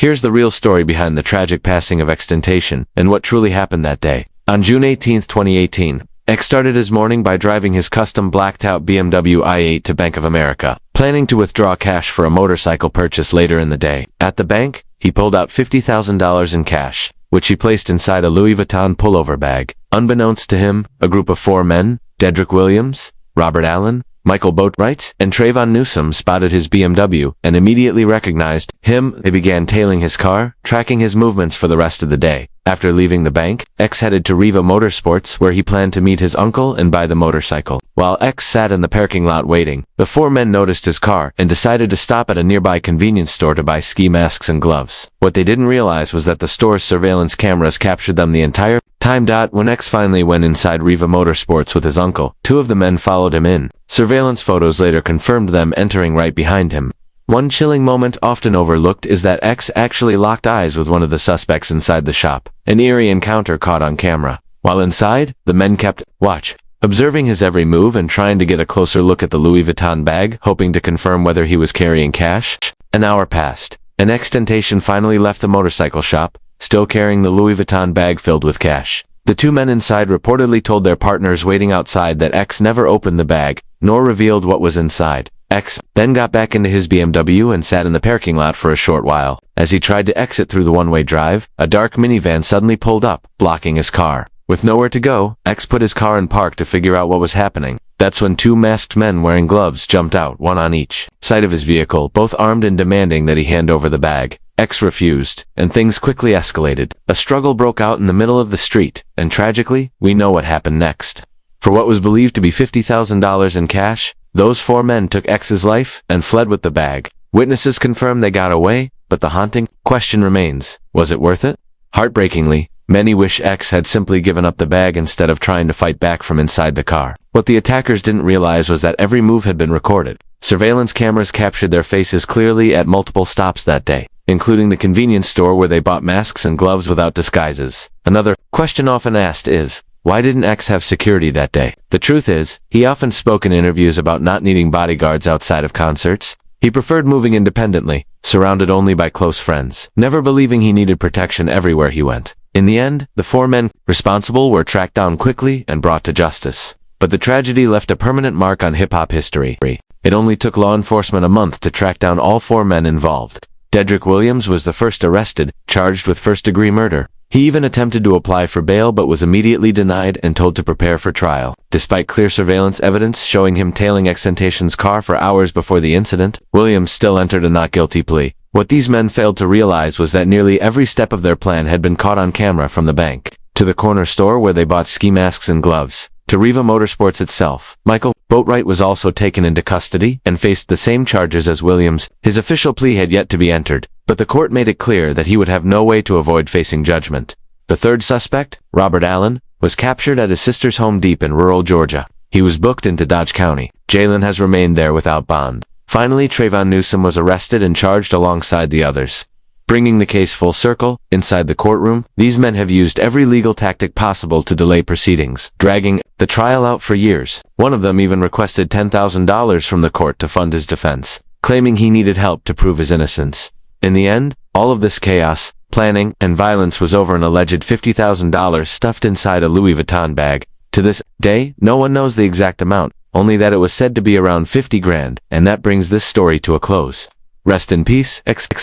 Here's the real story behind the tragic passing of Xxxtentacion and what truly happened that day. On June 18, 2018, X started his morning by driving his custom blacked-out BMW i8 to Bank of America, planning to withdraw cash for a motorcycle purchase later in the day. At the bank, he pulled out $50,000 in cash, which he placed inside a Louis Vuitton pullover bag. Unbeknownst to him, a group of 4 men, Dedrick Williams, Robert Allen, Michael Boatwright, and Trayvon Newsome spotted his BMW and immediately recognized him. They began tailing his car, tracking his movements for the rest of the day. After leaving the bank, X headed to Riva Motorsports where he planned to meet his uncle and buy the motorcycle. While X sat in the parking lot waiting, the 4 men noticed his car and decided to stop at a nearby convenience store to buy ski masks and gloves. What they didn't realize was that the store's surveillance cameras captured them the entire time. When X finally went inside Riva Motorsports with his uncle, 2 of the men followed him in. Surveillance photos later confirmed them entering right behind him. One chilling moment often overlooked is that X actually locked eyes with one of the suspects inside the shop, an eerie encounter caught on camera. While inside, the men kept watch, observing his every move and trying to get a closer look at the Louis Vuitton bag, hoping to confirm whether he was carrying cash. An hour passed, and Xxxtentacion finally left the motorcycle shop, still carrying the Louis Vuitton bag filled with cash. The 2 men inside reportedly told their partners waiting outside that X never opened the bag, nor revealed what was inside. X then got back into his BMW and sat in the parking lot for a short while. As he tried to exit through the one-way drive, a dark minivan suddenly pulled up, blocking his car. With nowhere to go, X put his car in park to figure out what was happening. That's when 2 masked men wearing gloves jumped out, one on each side of his vehicle, both armed and demanding that he hand over the bag. X refused, and things quickly escalated. A struggle broke out in the middle of the street, and tragically, we know what happened next. For what was believed to be $50,000 in cash, those 4 men took X's life and fled with the bag. Witnesses confirm they got away, but the haunting question remains, was it worth it? Heartbreakingly, many wish X had simply given up the bag instead of trying to fight back from inside the car. What the attackers didn't realize was that every move had been recorded. Surveillance cameras captured their faces clearly at multiple stops that day, including the convenience store where they bought masks and gloves without disguises. Another question often asked is, why didn't X have security that day? The truth is, he often spoke in interviews about not needing bodyguards outside of concerts. He preferred moving independently, surrounded only by close friends, never believing he needed protection everywhere he went. In the end, the 4 men responsible were tracked down quickly and brought to justice. But the tragedy left a permanent mark on hip-hop history. It only took law enforcement a month to track down all 4 men involved. Dedrick Williams was the first arrested, charged with first-degree murder. He even attempted to apply for bail but was immediately denied and told to prepare for trial. Despite clear surveillance evidence showing him tailing Xxxtentacion's car for hours before the incident, Williams still entered a not guilty plea. What these men failed to realize was that nearly every step of their plan had been caught on camera, from the bank, to the corner store where they bought ski masks and gloves, to Riva Motorsports itself. Michael Boatwright was also taken into custody and faced the same charges as Williams. His official plea had yet to be entered, but the court made it clear that he would have no way to avoid facing judgment. The 3rd suspect, Robert Allen, was captured at his sister's home deep in rural Georgia. He was booked into Dodge County. Jalen has remained there without bond. Finally, Trayvon Newsome was arrested and charged alongside the others. Bringing the case full circle, inside the courtroom, these men have used every legal tactic possible to delay proceedings, dragging the trial out for years. One of them even requested $10,000 from the court to fund his defense, claiming he needed help to prove his innocence. In the end, all of this chaos, planning, and violence was over an alleged $50,000 stuffed inside a Louis Vuitton bag. To this day, no one knows the exact amount, only that it was said to be around 50 grand, and that brings this story to a close. Rest in peace, Xxx.